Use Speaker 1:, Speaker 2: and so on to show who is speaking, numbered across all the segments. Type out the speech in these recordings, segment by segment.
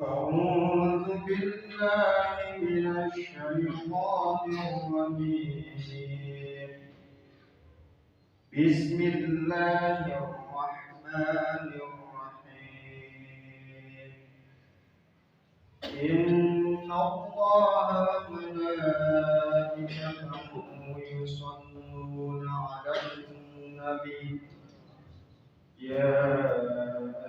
Speaker 1: أعوذ بالله من الشيطان الرجيم. بسم الله الرحمن الرحيم. إن الله وملائكته يصلون على النبي يا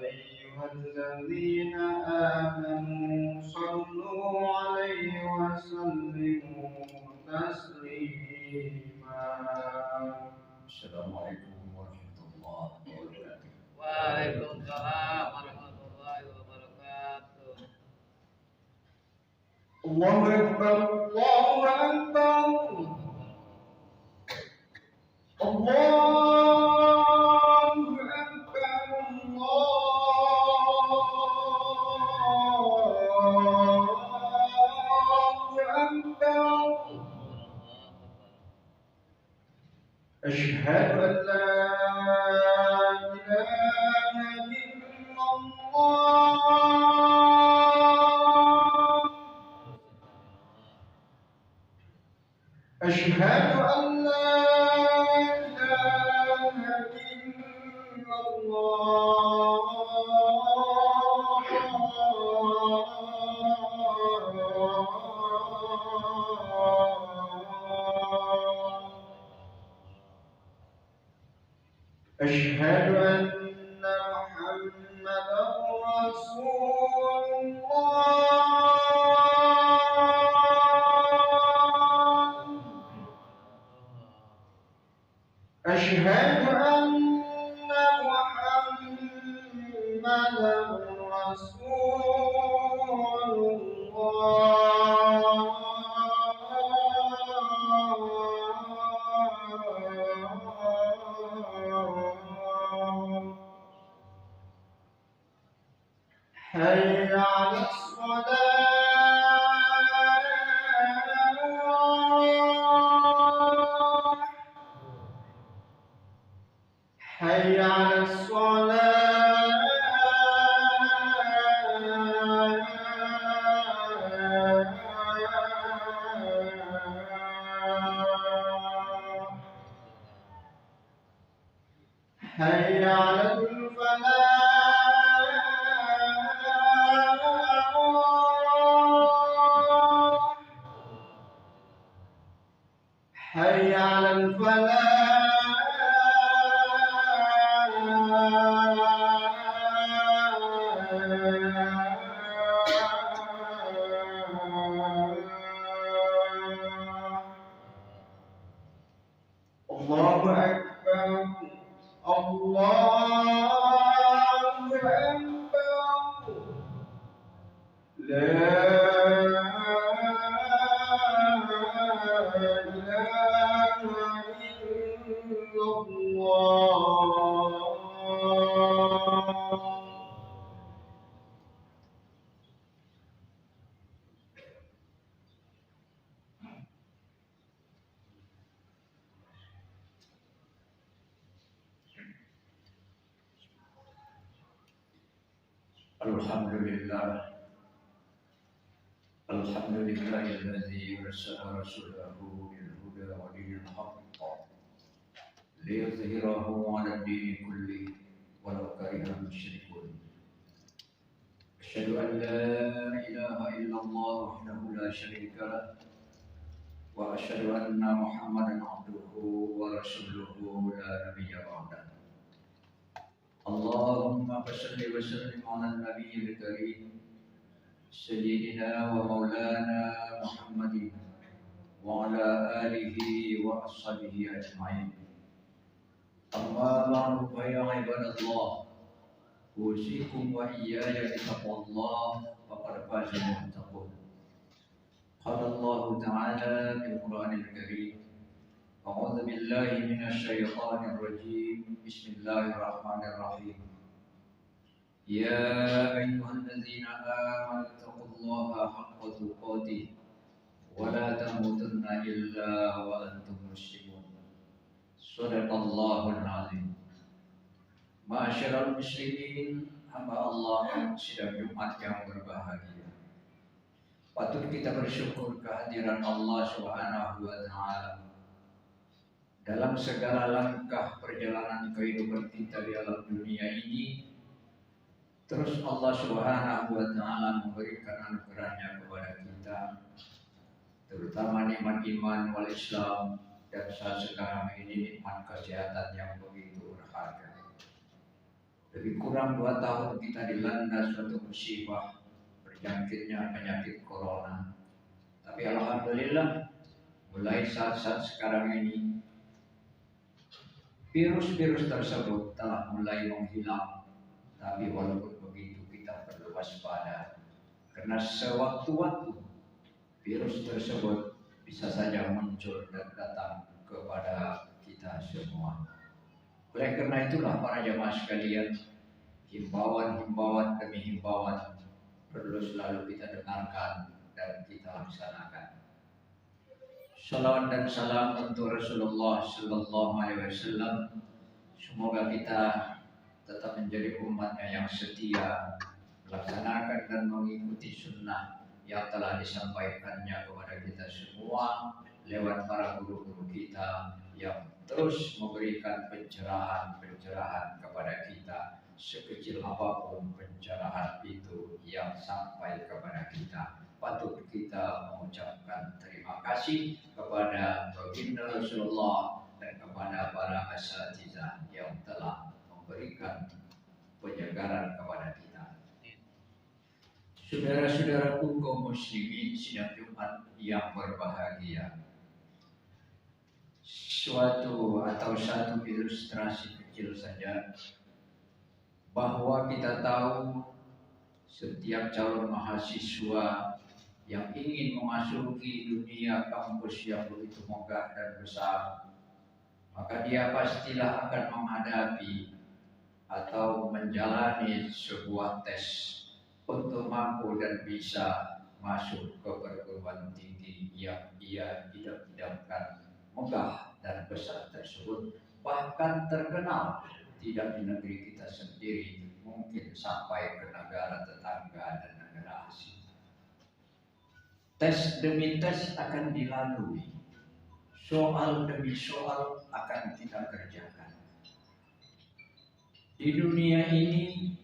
Speaker 1: أيها الذين آمنوا صلوا عليه وسلموا تسليما. السلام عليكم ورحمة الله وبركاته.
Speaker 2: وعليكم السلام ورحمة الله وبركاته.
Speaker 1: الله أكبر الله أكبر الله أكبر الله أكبر. أشهد أن لا إله إلا الله. أشهد أن لا إله إلا الله. أشهد أن محمدا رسول الله. أشهد أن محمدا رسول الله. حي على الصلاة. حي على الصلاة. حي على الفلاح. حي على الفلاح. الله أكبر الله أكبر. لا إله إلا الله.
Speaker 3: الحمد لله الذي أرسل رسوله بالهدى ودين الحق ليظهره على الدين كله ولو كره المشركون. أشهد أن لا إله إلا الله وحده لا شريك له وأشهد أن محمدا عبده ورسوله لا نبي بعده. اللهم صل وسلم على النبي الكريم سيدنا ومولانا محمد وعلى آله وأصحابه أجمعين. أما بعد فيا عباد الله أوصيكم وإياي بتقوى الله فقد فاز المتقون. قال الله تعالى في القرآن الكريم: أعوذ بالله من الشيطان الرجيم. بسم الله الرحمن الرحيم. يا أيها الذين آمنوا اتقوا الله حق تقاته ولا تموتن إلا وأنتم مسلمون. صدق الله العظيم. Ma'asyiral muslimin, hamba Allah sidang Jumat yang berbahagia. Patut kita bersyukur kehadiran Allah Subhanahu wa taala dalam segala langkah perjalanan kehidupan kita di alam dunia ini. Terus Allah Subhanahu wa taala memberikan anugerahnya kepada kita, terutama nikmat iman wal Islam, dan saat sekarang ini nikmat kesehatan yang begitu berharga. Lebih kurang 2 tahun kita dilanda suatu musibah berjangkitnya penyakit corona. Tapi alhamdulillah mulai saat-saat sekarang ini virus-virus tersebut telah mulai menghilang. Tapi walaupun begitu kita perlu waspada, karena sewaktu-waktu virus tersebut bisa saja muncul dan datang kepada kita semua. Oleh karena itulah para jamaah sekalian, himbauan-himbauan demi himbauan perlu selalu kita dengarkan dan kita laksanakan. Salawat dan salam untuk Rasulullah Sallallahu Alaihi Wasallam. Semoga kita tetap menjadi umatnya yang setia, melaksanakan dan mengikuti sunnah yang telah disampaikannya kepada kita semua lewat para guru-guru kita yang terus memberikan pencerahan kepada kita, sekecil apapun pencerahan itu yang sampai kepada kita. Patut kita mengucapkan terima kasih kepada baginda Rasulullah dan kepada para asatizah yang telah memberikan penyegaran kepada kita. Saudara-saudaraku kaum muslimin sidang Jumat yang berbahagia, satu ilustrasi kecil saja bahwa kita tahu setiap calon mahasiswa yang ingin memasuki dunia kampus yang begitu megah dan besar, maka dia pastilah akan menghadapi atau menjalani sebuah tes untuk mampu dan bisa masuk ke perguruan tinggi yang ia idam-idamkan megah dan besar tersebut, bahkan terkenal tidak di negeri kita sendiri, mungkin sampai ke negara tetangga dan negara asing. Tes demi tes akan dilalui, soal demi soal akan kita kerjakan. Di dunia ini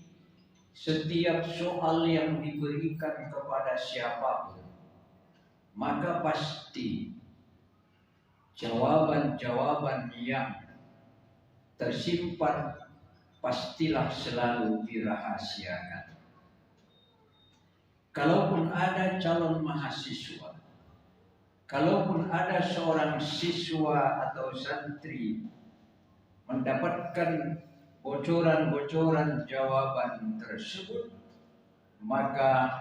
Speaker 3: setiap soal yang diberikan kepada siapapun, maka pasti jawaban-jawaban yang tersimpan pastilah selalu dirahasiakan. Kalaupun ada calon mahasiswa, kalaupun ada seorang siswa atau santri mendapatkan bocoran-bocoran jawaban tersebut, maka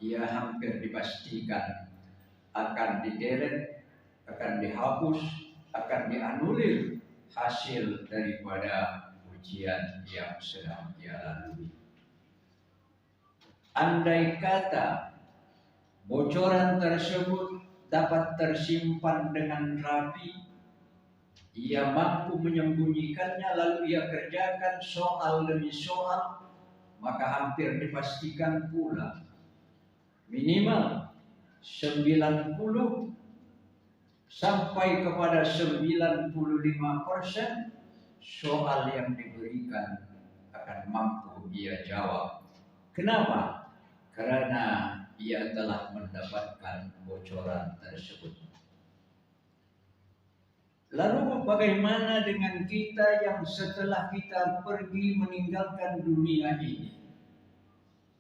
Speaker 3: ia hampir dipastikan akan didelete, akan dihapus, akan dianulir hasil daripada ujian yang sedang dia lalui. Andai kata bocoran tersebut dapat tersimpan dengan rapi, ia mampu menyembunyikannya lalu ia kerjakan soal demi soal, maka hampir dipastikan pula minimal 90 sampai kepada 95% soal yang diberikan akan mampu ia jawab. Kenapa? Karena ia telah mendapatkan bocoran tersebut. Lalu bagaimana dengan kita yang setelah kita pergi meninggalkan dunia ini,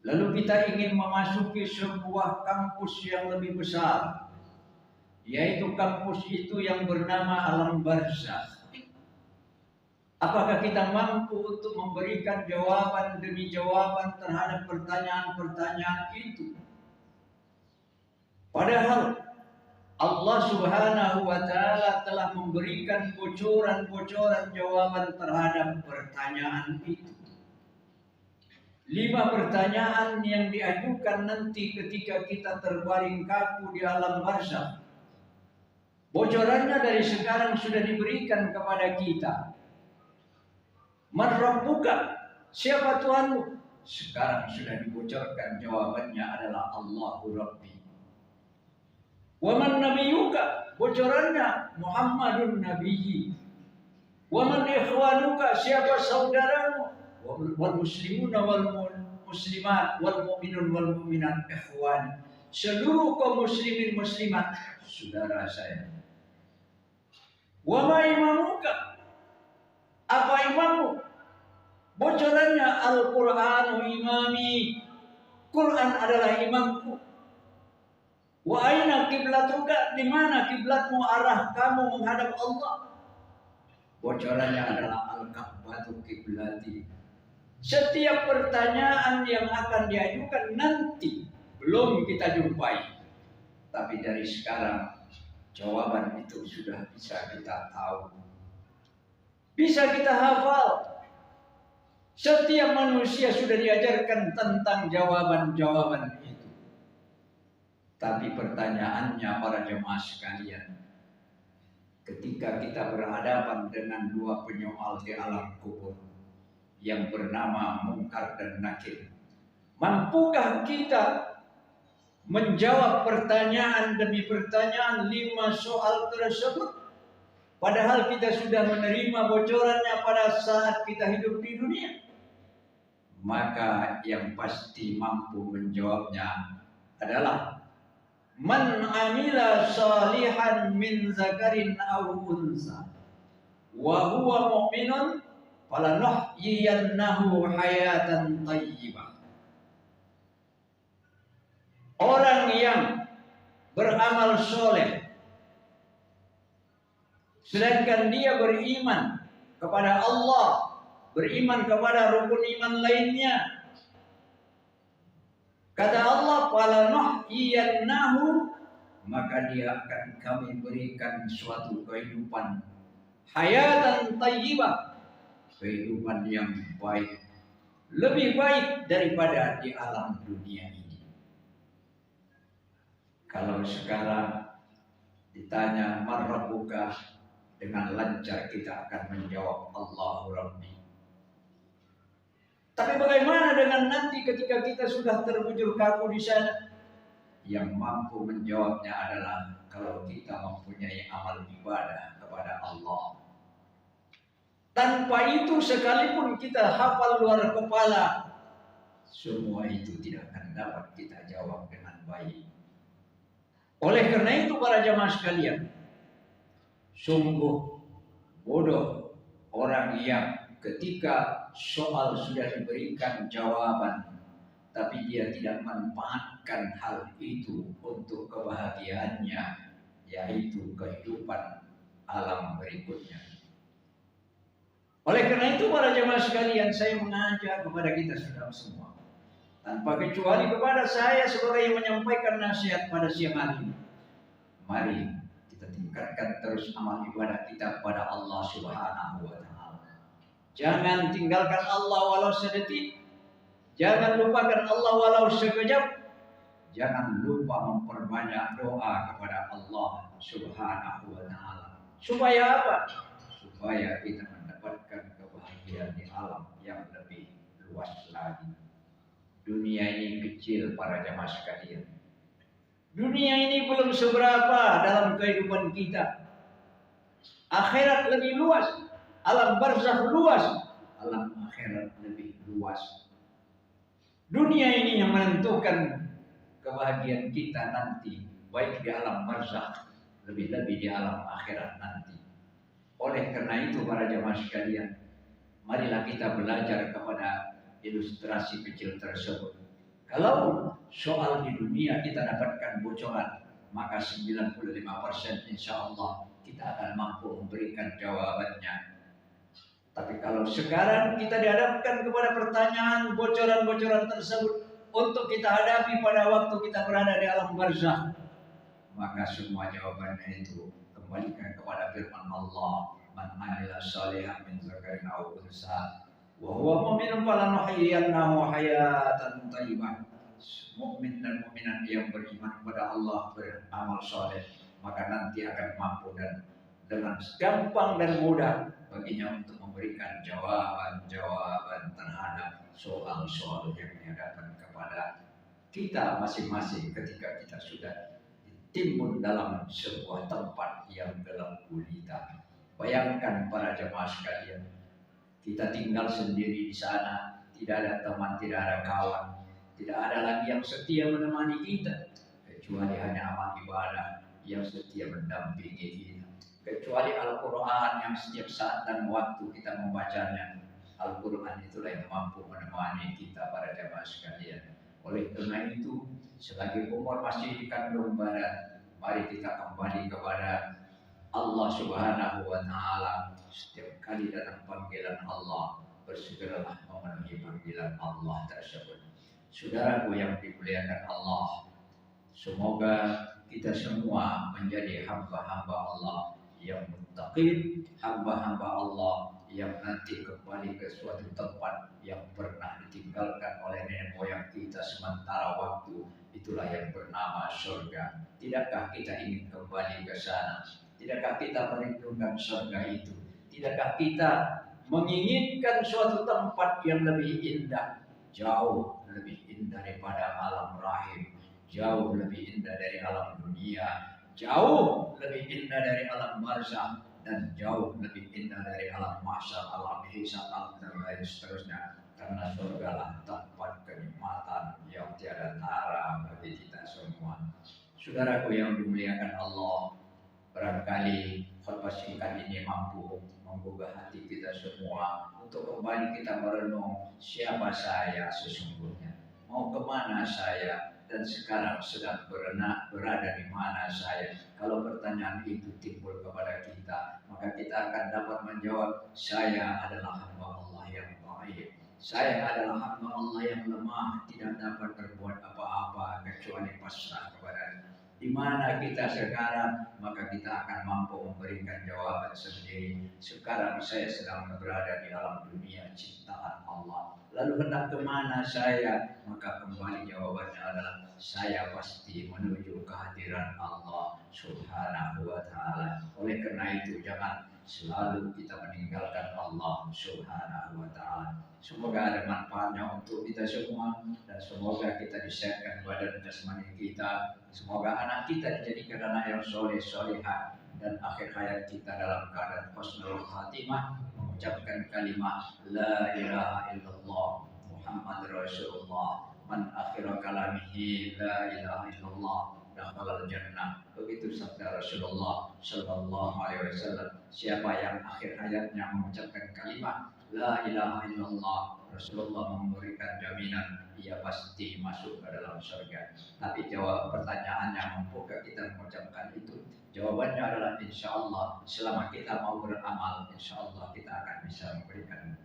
Speaker 3: lalu kita ingin memasuki sebuah kampus yang lebih besar, yaitu kampus itu yang bernama alam barzakh. Apakah kita mampu untuk memberikan jawaban demi jawaban terhadap pertanyaan-pertanyaan itu? Padahal Allah Subhanahu wa taala telah memberikan bocoran-bocoran jawaban terhadap pertanyaan itu. 5 pertanyaan yang diajukan nanti ketika kita terbaring kaku di alam barzakh. Bocorannya dari sekarang sudah diberikan kepada kita. Man rabbuka? Siapa Tuhanmu? Sekarang sudah dibocorkan jawabannya adalah Allahu Rabbi. Wa man nabiyuka? Bocorannya Muhammadun Nabiyyi. Wa man ikhwanuka? Siapa saudaramu? Wal muslimuna wal muslimat wal mu'minun wal mu'minat ikhwan. Seluruh kaum muslimin muslimat saudara saya. Wa ma imamuka? Apa imammu? Bocorannya Al-Qur'anu imami. Quran adalah imamku. Wa aina kiblatuka? Di mana kiblatmu, arah kamu menghadap Allah? Bocorannya adalah Al-Ka'batu kiblati. Setiap pertanyaan yang akan diajukan nanti belum kita jumpai, tapi dari sekarang jawaban itu sudah bisa kita tahu, bisa kita hafal. Setiap manusia sudah diajarkan tentang jawaban-jawaban itu. Tapi pertanyaannya para jemaah sekalian, ketika kita berhadapan dengan dua penyoal di alam kubur yang bernama Munkar dan Nakir, mampukah kita menjawab pertanyaan demi pertanyaan 5 soal tersebut? Padahal kita sudah menerima bocorannya pada saat kita hidup di dunia. Maka yang pasti mampu menjawabnya adalah man amila salihan min zakarin aw unsa wa huwa mu'minun falanuhyiyannahu hayatan thayyibah. Orang yang beramal soleh sedangkan dia beriman kepada Allah, beriman kepada rukun iman lainnya, kata Allah, falanuhyiyannahu, maka dia akan kami berikan suatu kehidupan hayatan thayyibah, kehidupan yang baik, lebih baik daripada di alam dunia ini. Kalau sekarang ditanya man rabbuka, dengan lancar kita akan menjawab Allahu Rabbi. Tapi bagaimana dengan nanti ketika kita sudah terbujur kaku di sana? Yang mampu menjawabnya adalah kalau kita mempunyai amal ibadah kepada Allah. Tanpa itu sekalipun kita hafal luar kepala, semua itu tidak akan dapat kita jawab dengan baik. Oleh karena itu para jamaah sekalian, sungguh bodoh orang yang ketika soal sudah diberikan jawaban, tapi dia tidak memanfaatkan hal itu untuk kebahagiaannya, yaitu kehidupan alam berikutnya. Oleh karena itu para jemaah sekalian, saya mengajak kepada kita semua, tanpa kecuali kepada saya sebagai yang menyampaikan nasihat pada siang hari ini, mari kita tingkatkan terus amal ibadah kita kepada Allah Subhanahu wa Ta'ala. Jangan tinggalkan Allah walau sedetik, jangan lupakan Allah walau sekejap, jangan lupa memperbanyak doa kepada Allah Subhanahu wa Ta'ala. Supaya apa? Supaya kita mendapatkan kebahagiaan di alam yang lebih luas lagi. Dunia ini kecil para jamaah sekalian. Dunia ini belum seberapa dalam kehidupan kita. Akhirat lebih luas, alam barzakh luas, alam akhirat lebih luas. Dunia ini yang menentukan kebahagiaan kita nanti, baik di alam barzakh, lebih-lebih di alam akhirat nanti. Oleh karena itu para jamaah sekalian, marilah kita belajar kepada ilustrasi kecil tersebut. Kalau soal di dunia kita dapatkan bocoran, maka 95% insya Allah kita akan mampu memberikan jawabannya. Tapi kalau sekarang kita dihadapkan kepada pertanyaan bocoran-bocoran tersebut untuk kita hadapi pada waktu kita berada di alam barzakh, maka semua jawabannya itu kembalikan kepada firman Allah, man amila shalihan min dzakarin aw unsa wa huwa mu'minun falanuhyiyannahu hayatan thayyibah. Mukmin dan mukminat yang beriman kepada Allah, beramal saleh, maka nanti akan mampu dan dengan gampang dan mudah baginya untuk memberikan jawaban-jawaban terhadap soal-soal yang dihadapkan kepada kita masing-masing ketika kita sudah ditimbun dalam sebuah tempat yang gelap gulita. Bayangkan para jemaah sekalian, kita tinggal sendiri di sana, tidak ada teman, tidak ada kawan, tidak ada lagi yang setia menemani kita, kecuali hanya amal ibadah yang setia mendampingi kita, kecuali Al-Quran yang setiap saat dan waktu kita membacanya. Al-Quran itulah yang mampu menemani kita para jemaah sekalian. Oleh karena itu, selagi umur masih dikandung badan, mari kita kembali kepada Allah Subhanahu wa Ta'ala. Setiap kali datang panggilan Allah, bersegeralah memenuhi panggilan Allah tersebut. Saudaraku yang dimuliakan Allah, semoga kita semua menjadi hamba-hamba Allah yang muttaqin, hamba-hamba Allah yang nanti kembali ke suatu tempat yang pernah ditinggalkan oleh nenek moyang kita sementara waktu, itulah yang bernama surga. Tidakkah kita ingin kembali ke sana? Tidakkah kita merindukan surga itu? Tidakkah kita menginginkan suatu tempat yang lebih indah, jauh lebih indah daripada alam rahim, jauh lebih indah dari alam dunia, jauh lebih indah dari alam barzakh, dan jauh lebih indah dari alam mahsyar, alam hisab, dan lain seterusnya. Karena surga lah tempat kenikmatan yang tiada tara bagi kita semua. Saudaraku yang dimuliakan Allah, barangkali khotbah singkat ini mampu menggugah hati kita semua untuk kembali kita merenung siapa saya sesungguhnya, mau kemana saya, dan sekarang sedang berada di mana saya. Kalau pertanyaan itu timbul kepada kita, maka kita akan dapat menjawab, saya adalah hamba Allah yang baik, saya adalah hamba Allah yang lemah, tidak dapat berbuat apa-apa kecuali pasrah kepada-Nya. Di mana kita sekarang, maka kita akan mampu memberikan jawaban sendiri. Sekarang saya sedang berada di alam dunia ciptaan Allah. Lalu hendak kemana saya? Maka kembali jawabannya adalah saya pasti menuju kehadiran Allah Subhanahu wa Ta'ala. Oleh karena itu jangan selalu kita meninggalkan Allah Subhanahu wa Ta'ala. Semoga ada manfaatnya untuk kita semua, dan semoga kita disehatkan badan jasmani kita. Semoga anak kita dijadikan anak yang soleh solehah, dan akhir hayat kita dalam keadaan husnul khatimah, mengucapkan kalimat la ilaha illallah Muhammad Rasulullah, man akhir kalamihi la ilaha illallah dakhalal jannah. Begitu sabda Rasulullah sallallahu alaihi wasallam, siapa yang akhir hayatnya mengucapkan kalimat la ilaha illallah, Rasulullah memberikan jaminan ia pasti masuk ke dalam surga. Tapi jawab pertanyaannya, mampukah kita mengucapkan itu? Jawabannya adalah insya Allah, selama kita mau beramal, insya Allah kita akan bisa memberikan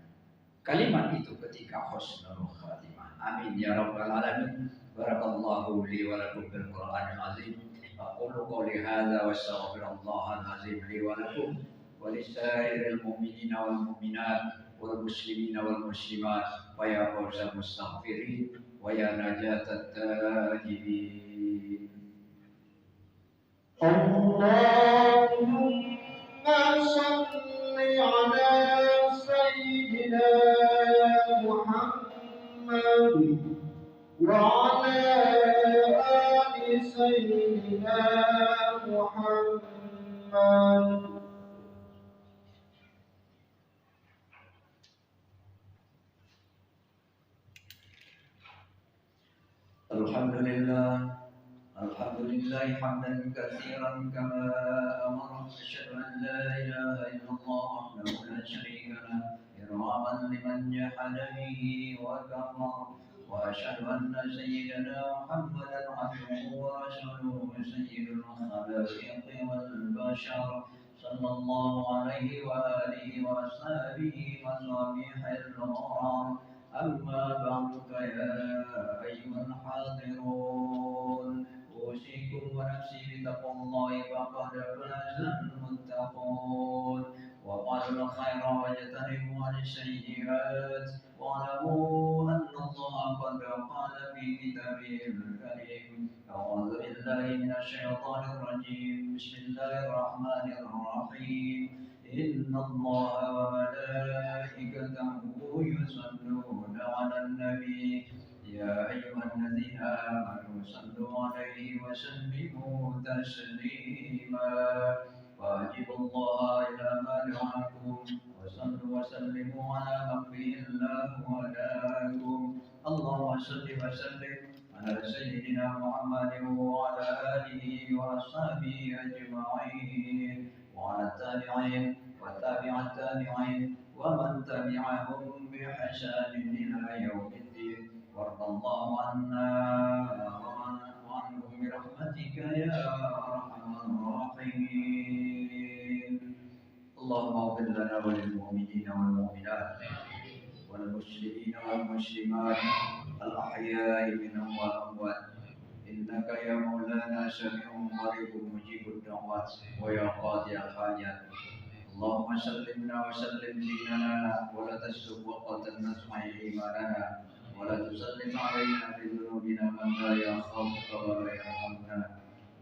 Speaker 3: kalimat itu ketika husnul khatimah. Amin ya rabbal alamin. Barakallahu li wa lakum bil Qur'anil azim. Aqulu qawli hadza wa astaghfirullahal azim li wa lakum wa lisairil mu'minina wal mu'minat wal muslimina wal muslimat, wa ya fawzal mustaghfirin wa ya najatat taibin.
Speaker 1: Allahumma salli ala sayyidina Muhammad wa ala ali sayyidina Muhammad.
Speaker 3: Alhamdulillah, alhamdulillah hamdan katsiran kama amara. Asyhadu an la ilaha illallah wahdahu la syarika lah, iraman liman jahada bihi wa kafar. Wa asyhadu anna sayyidana Muhammadan abduhu wa rasuluhu sayyidul khalaiqi wal bashar, sallallahu alaihi wa alihi wa ashabihi wa sahbihi al-kiram. أما بعد فيا أيها الحاضرون، أوصيكم ونفسي بتقوى الله فقد فاز المتقون. وقالوا الخير واجتنبوا عن السيئات، واعلموا أن الله قد قال في كتابه الكريم: أعوذ بالله من الشيطان الرجيم، بسم الله الرحمن الرحيم. إن الله وملائكته يصلون على النبي يا أيها الذين آمنوا صلوا عليه وسلموا تسليما واجبوا الله إلى ما دعاكم وصلوا وسلموا على من به الله هداكم اللهم صل وسلم على سيدنا محمد وعلى آله وأصحابه أجمعين وعلى التابعين وتابع التابعين ومن تبعهم بإحسان إلى يوم الدين وارض الله عنا وعنهم برحمتك يا أرحم الراحمين اللهم اغفر لنا وللمؤمنين والمؤمنات والمسلمين والمسلمات الأحياء منهم والأموات إنك يا مولانا سميع قريب مجيب الدعوات ويا قاضي الحاجات اللهم سلمنا وسلم ديننا ولا تسلك وقت نسمع إيماننا ولا تسلط علينا بذنوبنا من لا يخافك ولا يرحمنا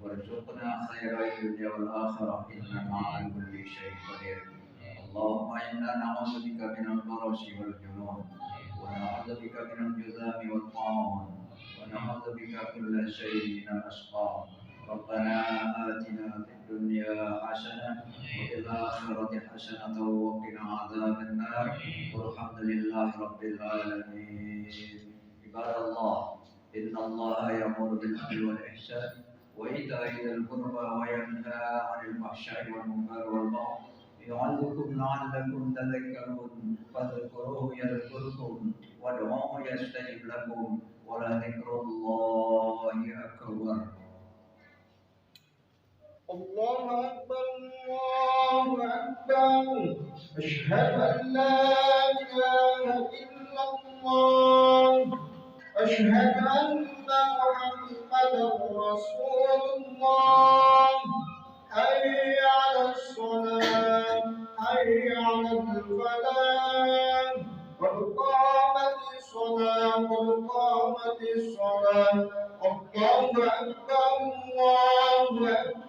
Speaker 3: وارزقنا خير الدنيا والآخرة إنك على كل شيء قدير اللهم إنا نعوذ بك من البرص والجنون ونعوذ بك من الجذام والطاعون ونعوذ بك كل شيء من الأسقام ربنا آتنا في الدنيا حسنة وفي الآخرة حسنة وقنا عذاب النار والحمد لله رب العالمين عباد الله إن الله يأمر بالعدل والإحسان وإيتاء ذي القربى وينهى عن الفحشاء والمنكر والبغي يعظكم لعلكم تذكرون فاذكروه يذكركم وادعوه يستجب لكم ولذكر الله أكبر
Speaker 1: الله أكبر الله أكبر أشهد أن لا إله إلا الله أشهد أن محمدا رسول الله حي على الصلاة حي على الفلاح قد قامت الصلاة قد قامت الصلاة الله أكبر الله أكبر